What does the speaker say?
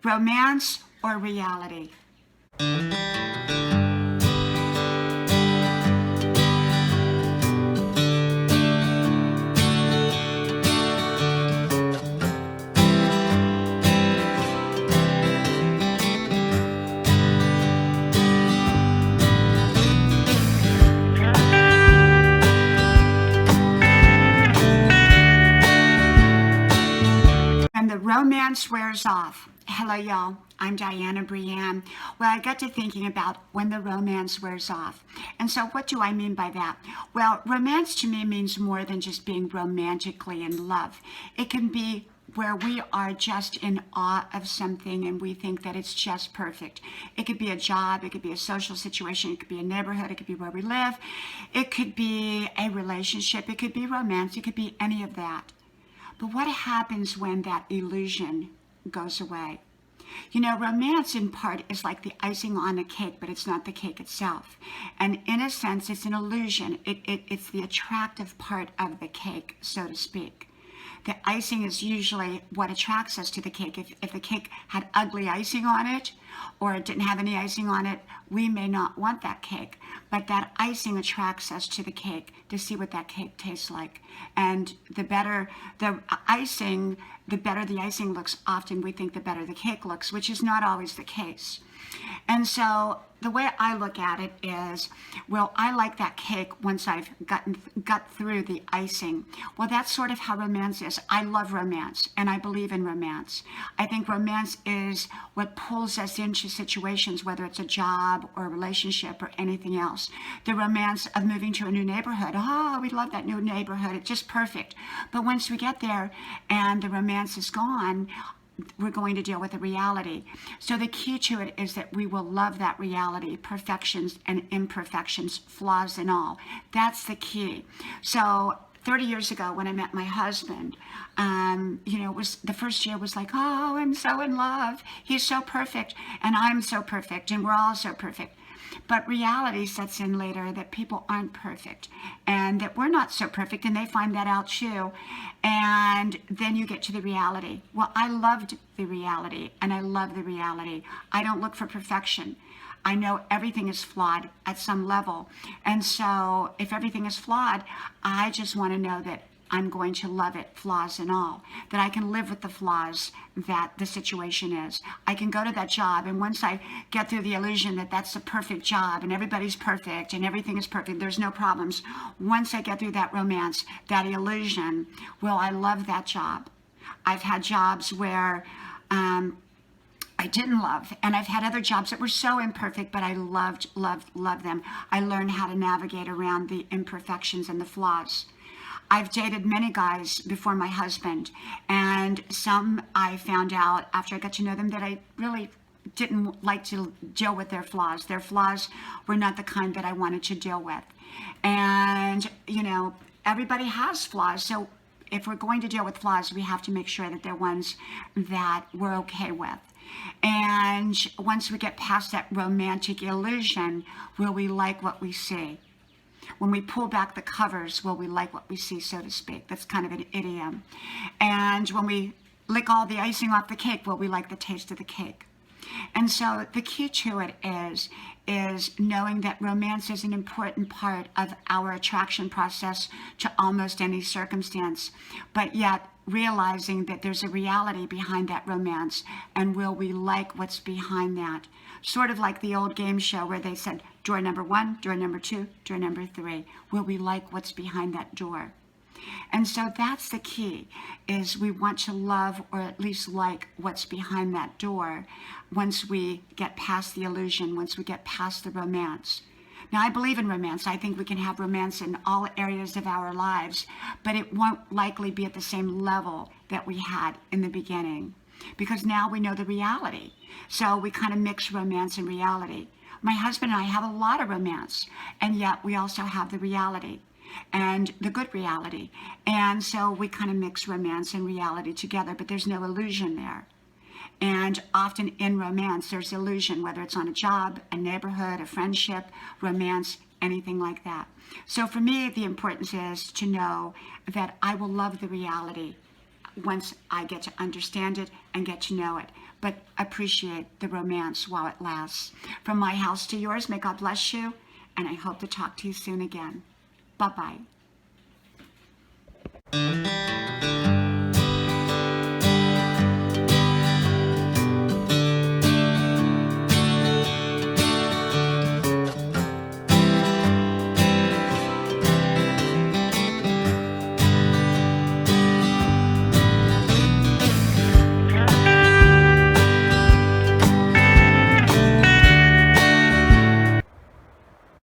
Romance or reality? And the romance wears off. Hello, y'all. I'm Diana Brienne. Well, I got to thinking about when the romance wears off. And so, what do I mean by that? Well, romance to me means more than just being romantically in love. It can be where we are just in awe of something and we think that it's just perfect. It could be a job, it could be a social situation, it could be a neighborhood, it could be where we live, it could be a relationship, it could be romance, it could be any of that. But what happens when that illusion goes away? You know, romance in part is like the icing on a cake, but it's not the cake itself. And in a sense, it's an illusion. It's the attractive part of the cake, so to speak. The icing is usually what attracts us to the cake. If the cake had ugly icing on it or it didn't have any icing on it, we may not want that cake. But that icing attracts us to the cake to see what that cake tastes like. And the better the icing looks, often we think the better the cake looks, which is not always the case. And so the way I look at it is, well, I like that cake once I've got through the icing. Well, that's sort of how romance is. I love romance and I believe in romance. I think romance is what pulls us into situations, whether it's a job or a relationship or anything else. The romance of moving to a new neighborhood. Oh, we love that new neighborhood. It's just perfect. But once we get there and the romance is gone, we're going to deal with the reality. So the key to it is that we will love that reality, perfections and imperfections, flaws and all. That's the key. So 30 years ago when I met my husband, it was the first year was like, oh, I'm so in love. He's so perfect and I'm so perfect and we're all so perfect. But reality sets in later that people aren't perfect and that we're not so perfect, and they find that out too. And then you get to the reality. Well, I loved the reality and I love the reality. I don't look for perfection. I know everything is flawed at some level. And so if everything is flawed, I just want to know that I'm going to love it, flaws and all, that I can live with the flaws that the situation is. I can go to that job, and once I get through the illusion that that's the perfect job and everybody's perfect and everything is perfect, there's no problems. Once I get through that romance, that illusion, well, I love that job. I've had jobs where I didn't love, and I've had other jobs that were so imperfect, but I loved them. I learned how to navigate around the imperfections and the flaws. I've dated many guys before my husband, and some I found out after I got to know them that I really didn't like to deal with their flaws. Their flaws were not the kind that I wanted to deal with. And, everybody has flaws. So if we're going to deal with flaws, we have to make sure that they're ones that we're okay with. And once we get past that romantic illusion, will we like what we see? When we pull back the covers, will we like what we see, so to speak? That's kind of an idiom. And when we lick all the icing off the cake, will we like the taste of the cake? And so the key to it is knowing that romance is an important part of our attraction process to almost any circumstance, but yet realizing that there's a reality behind that romance, and will we like what's behind that? Sort of like the old game show where they said, door number 1, door number 2, door number 3. Will we like what's behind that door? And so that's the key, is we want to love or at least like what's behind that door once we get past the illusion, once we get past the romance. Now, I believe in romance. I think we can have romance in all areas of our lives, but it won't likely be at the same level that we had in the beginning, because now we know the reality. So we kind of mix romance and reality. My husband and I have a lot of romance, and yet we also have the reality, and the good reality. And so we kind of mix romance and reality together, but there's no illusion there. And often in romance, there's illusion, whether it's on a job, a neighborhood, a friendship, romance, anything like that. So for me, the importance is to know that I will love the reality once I get to understand it and get to know it. but appreciate the romance while it lasts. From my house to yours, may God bless you, and I hope to talk to you soon again. Bye-bye.